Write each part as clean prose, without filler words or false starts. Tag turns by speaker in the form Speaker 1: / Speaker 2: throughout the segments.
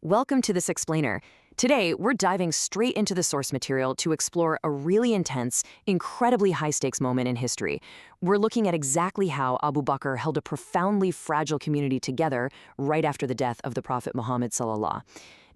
Speaker 1: Welcome to this explainer. Today, we're diving straight into the source material to explore a really intense, incredibly high-stakes moment in history. We're looking at exactly how Abu Bakr held a profoundly fragile community together right after the death of the Prophet Muhammad sallallahu.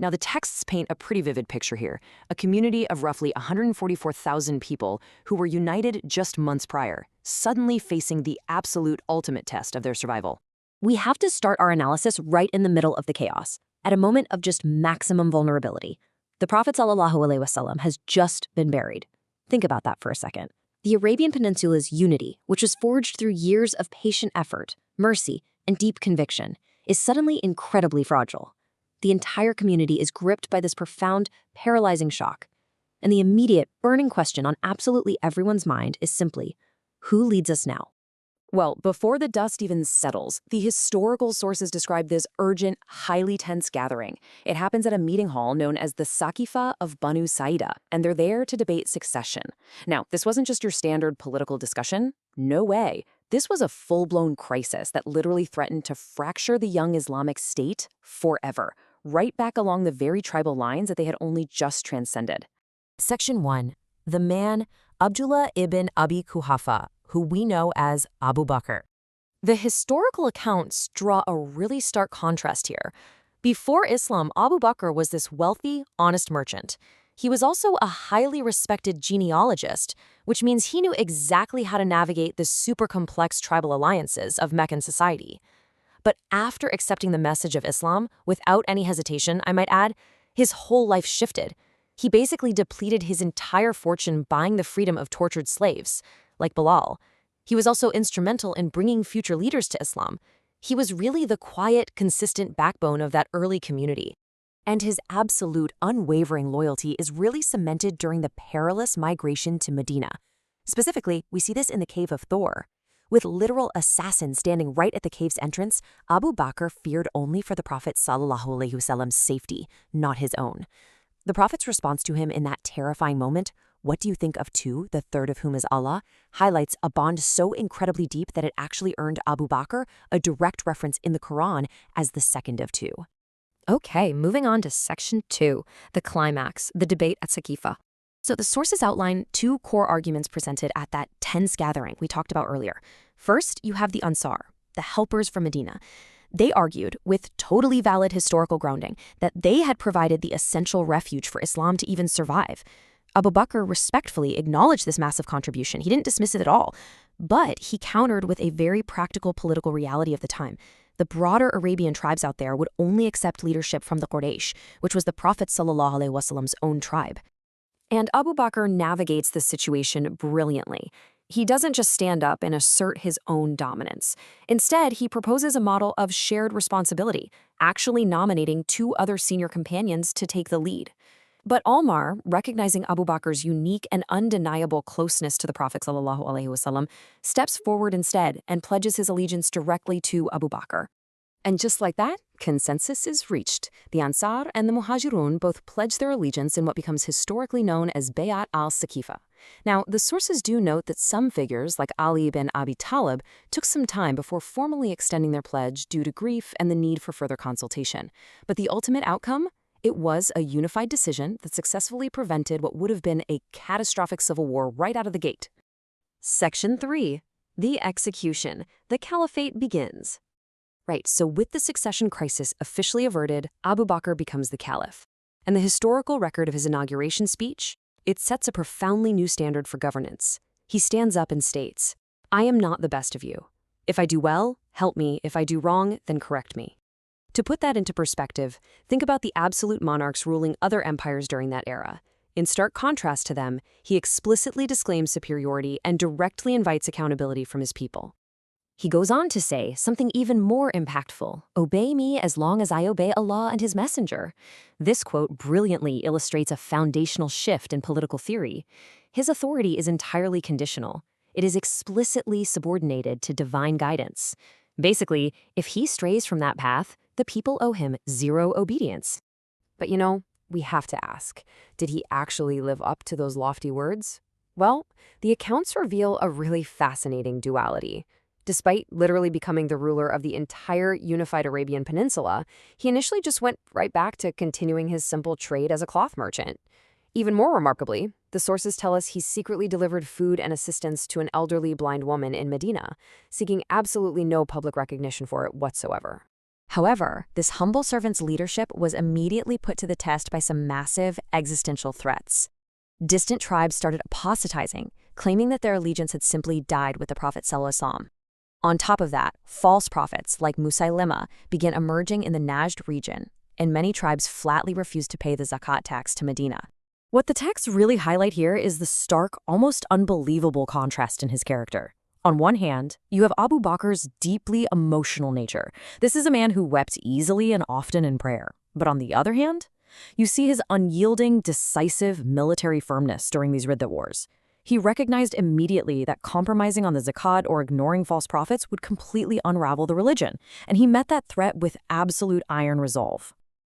Speaker 1: Now, the texts paint a pretty vivid picture here, a community of roughly 144,000 people who were united just months prior, suddenly facing the absolute ultimate test of their survival.
Speaker 2: We have to start our analysis right in the middle of the chaos, at a moment of just maximum vulnerability. The Prophet ﷺ has just been buried. Think about that for a second. The Arabian Peninsula's unity, which was forged through years of patient effort, mercy, and deep conviction, is suddenly incredibly fragile. The entire community is gripped by this profound, paralyzing shock. And the immediate, burning question on absolutely everyone's mind is simply, who leads us now?
Speaker 1: Well, before the dust even settles, the historical sources describe this urgent, highly tense gathering. It happens at a meeting hall known as the Saqifa of Banu Saida, and they're there to debate succession. Now, this wasn't just your standard political discussion. No way. This was a full-blown crisis that literally threatened to fracture the young Islamic state forever, right back along the very tribal lines that they had only just transcended.
Speaker 2: Section 1. The man, Abdullah ibn Abi Quhafa, who we know as Abu Bakr.
Speaker 1: The historical accounts draw a really stark contrast here. Before Islam, Abu Bakr was this wealthy, honest merchant. He was also a highly respected genealogist, which means he knew exactly how to navigate the super complex tribal alliances of Meccan society. But after accepting the message of Islam, without any hesitation, I might add, his whole life shifted. He basically depleted his entire fortune buying the freedom of tortured slaves, like Bilal. He was also instrumental in bringing future leaders to Islam. He was really the quiet, consistent backbone of that early community. And his absolute, unwavering loyalty is really cemented during the perilous migration to Medina. Specifically, we see this in the Cave of Thor. With literal assassins standing right at the cave's entrance, Abu Bakr feared only for the Prophet ﷺ's safety, not his own. The Prophet's response to him in that terrifying moment, "What do you think of two, the third of whom is Allah?" highlights a bond so incredibly deep that it actually earned Abu Bakr a direct reference in the Quran as the second of two.
Speaker 2: Okay, moving on to Section 2, the climax, the debate at Saqifa.
Speaker 1: So the sources outline two core arguments presented at that tense gathering we talked about earlier. First, you have the Ansar, the helpers from Medina. They argued, with totally valid historical grounding, that they had provided the essential refuge for Islam to even survive. Abu Bakr respectfully acknowledged this massive contribution. He didn't dismiss it at all. But he countered with a very practical political reality of the time. The broader Arabian tribes out there would only accept leadership from the Quraysh, which was the Prophet ﷺ's own tribe. And Abu Bakr navigates this situation brilliantly. He doesn't just stand up and assert his own dominance. Instead, he proposes a model of shared responsibility, actually nominating two other senior companions to take the lead. But Omar, recognizing Abu Bakr's unique and undeniable closeness to the Prophet ﷺ, steps forward instead and pledges his allegiance directly to Abu Bakr. And just like that, consensus is reached. The Ansar and the Muhajirun both pledge their allegiance in what becomes historically known as Bay'at al-Saqifa. Now, the sources do note that some figures, like Ali ibn Abi Talib, took some time before formally extending their pledge due to grief and the need for further consultation. But the ultimate outcome? It was a unified decision that successfully prevented what would have been a catastrophic civil war right out of the gate. Section 3. The execution. The Caliphate begins. Right, so with the succession crisis officially averted, Abu Bakr becomes the caliph. And the historical record of his inauguration speech? It sets a profoundly new standard for governance. He stands up and states, "I am not the best of you. If I do well, help me. If I do wrong, then correct me." To put that into perspective, think about the absolute monarchs ruling other empires during that era. In stark contrast to them, he explicitly disclaims superiority and directly invites accountability from his people. He goes on to say something even more impactful, "Obey me as long as I obey Allah and his messenger." This quote brilliantly illustrates a foundational shift in political theory. His authority is entirely conditional. It is explicitly subordinated to divine guidance. Basically, if he strays from that path, the people owe him zero obedience. But we have to ask, did he actually live up to those lofty words? Well, the accounts reveal a really fascinating duality. Despite literally becoming the ruler of the entire unified Arabian Peninsula, he initially just went right back to continuing his simple trade as a cloth merchant. Even more remarkably, the sources tell us he secretly delivered food and assistance to an elderly blind woman in Medina, seeking absolutely no public recognition for it whatsoever. However, this humble servant's leadership was immediately put to the test by some massive existential threats. Distant tribes started apostatizing, claiming that their allegiance had simply died with the Prophet ﷺ. On top of that, false prophets like Musaylima began emerging in the Najd region, and many tribes flatly refused to pay the zakat tax to Medina. What the texts really highlight here is the stark, almost unbelievable contrast in his character. On one hand, you have Abu Bakr's deeply emotional nature. This is a man who wept easily and often in prayer. But on the other hand, you see his unyielding, decisive military firmness during these Ridda wars. He recognized immediately that compromising on the zakat or ignoring false prophets would completely unravel the religion, and he met that threat with absolute iron resolve.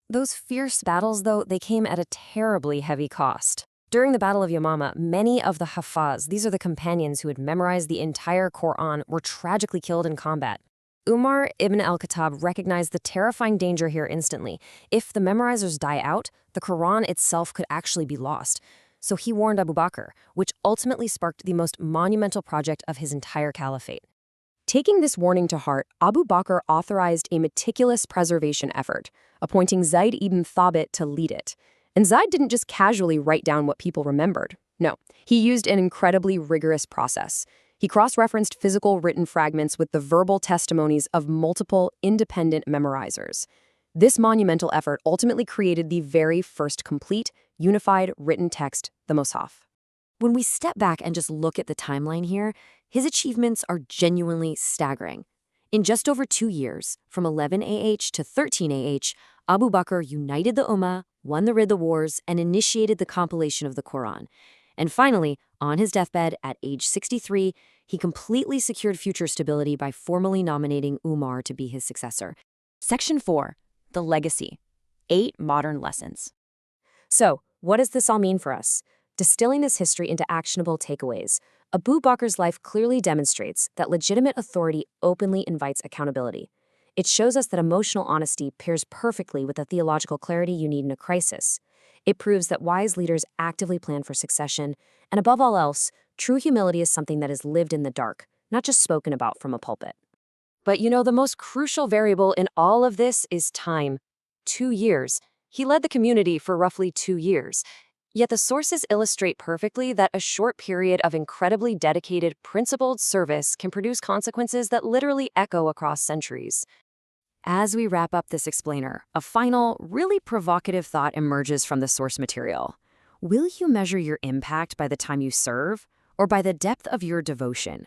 Speaker 1: Those fierce battles, though, they came at a terribly heavy cost. During the Battle of Yamama, many of the Hafaz, these are the companions who had memorized the entire Quran, were tragically killed in combat. Umar ibn al-Khattab recognized the terrifying danger here instantly. If the memorizers die out, the Quran itself could actually be lost. So he warned Abu Bakr, which ultimately sparked the most monumental project of his entire caliphate. Taking this warning to heart, Abu Bakr authorized a meticulous preservation effort, appointing Zayd ibn Thabit to lead it. And Zayd didn't just casually write down what people remembered. No, he used an incredibly rigorous process. He cross-referenced physical written fragments with the verbal testimonies of multiple independent memorizers. This monumental effort ultimately created the very first complete, unified written text, the Mus'haf. When we step back and just look at the timeline here, his achievements are genuinely staggering. In just over 2 years, from 11 AH to 13 AH, Abu Bakr united the Ummah, won the Ridda Wars, and initiated the compilation of the Quran. And finally, on his deathbed at age 63, he completely secured future stability by formally nominating Umar to be his successor. Section 4. The Legacy. 8 Modern Lessons. So, what does this all mean for us? Distilling this history into actionable takeaways, Abu Bakr's life clearly demonstrates that legitimate authority openly invites accountability. It shows us that emotional honesty pairs perfectly with the theological clarity you need in a crisis. It proves that wise leaders actively plan for succession, and above all else, true humility is something that is lived in the dark, not just spoken about from a pulpit. But the most crucial variable in all of this is time. 2 years. He led the community for roughly 2 years. Yet the sources illustrate perfectly that a short period of incredibly dedicated, principled service can produce consequences that literally echo across centuries. As we wrap up this explainer, a final, really provocative thought emerges from the source material. Will you measure your impact by the time you serve, or by the depth of your devotion?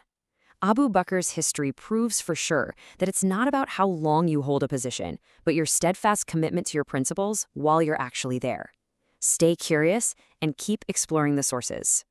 Speaker 1: Abu Bakr's history proves for sure that it's not about how long you hold a position, but your steadfast commitment to your principles while you're actually there. Stay curious and keep exploring the sources.